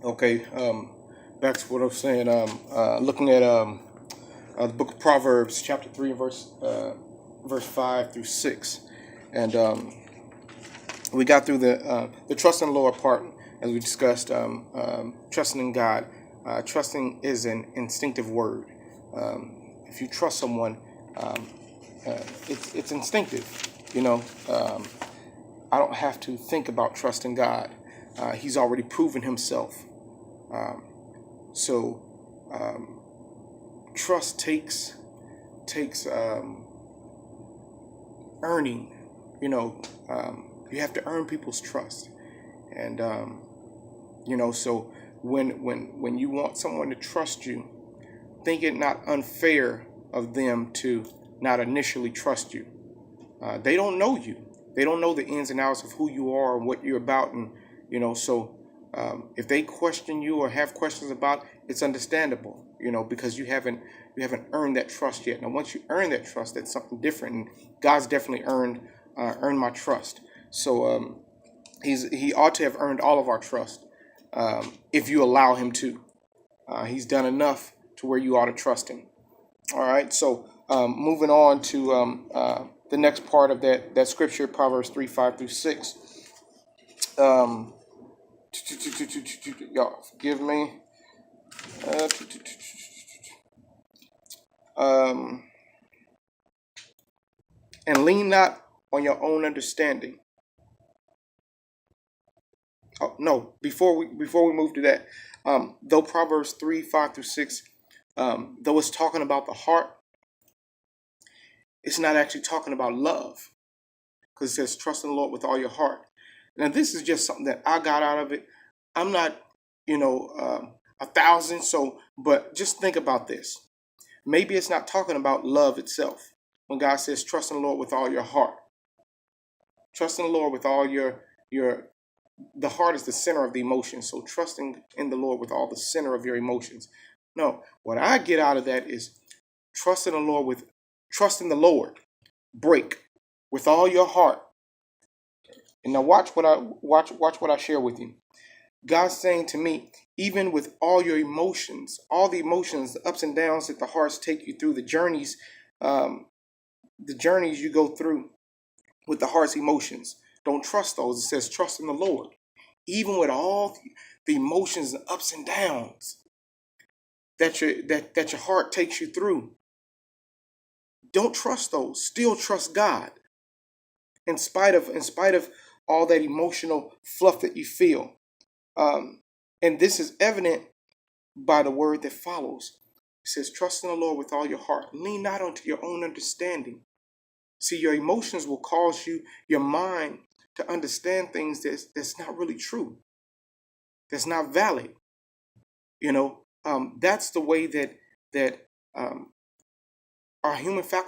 Okay, back to what I was saying. Looking at the book of Proverbs, chapter 3, verse 5 through 6, and we got through the trust in the Lord part as we discussed. Trusting in God, trusting is an instinctive word. If you trust someone, um, it's instinctive. You know, I don't have to think about trusting God. He's already proven Himself. Um, so um, trust takes earning. You have to earn people's trust, and so when you want someone to trust you, think it not unfair of them to not initially trust you. They don't know you. They don't know the ins and outs of who you are and what you're about, and so if they question you or have questions about, it's understandable. Because you haven't earned that trust yet. Now, once you earn that trust, that's something different. And God's definitely earned my trust. So he ought to have earned all of our trust if you allow him to. He's done enough to where you ought to trust him. All right. So moving on to the next part of that scripture, Proverbs 3, 5 through 6. Um, Y'all forgive me. Uh, um, and lean not on your own understanding. Oh, no, before we move to that, though Proverbs 3, 5 through 6, though it's talking about the heart, it's not actually talking about love, because it says trust in the Lord with all your heart. Now, this is just something that I got out of it. I'm not, a thousand. So, but just think about this. Maybe it's not talking about love itself. When God says trust in the Lord with all your heart, trust in the Lord with all your the heart is the center of the emotions. So trusting in the Lord with all the center of your emotions. No, what I get out of that is trust in the Lord. Break with all your heart. And now watch what I share with you. God's saying to me, even with all your emotions, all the emotions, the ups and downs that the hearts take you through, um, the journeys you go through with the heart's emotions. Don't trust those. It says trust in the Lord. Even with all the emotions and ups and downs that your heart takes you through, don't trust those. Still trust God in spite of all that emotional fluff that you feel. Um, and this is evident by the word that follows. It says, trust in the Lord with all your heart. Lean not unto your own understanding. See, your emotions will cause your mind, to understand things that's not really true, that's not valid. That's the way that um, our human faculties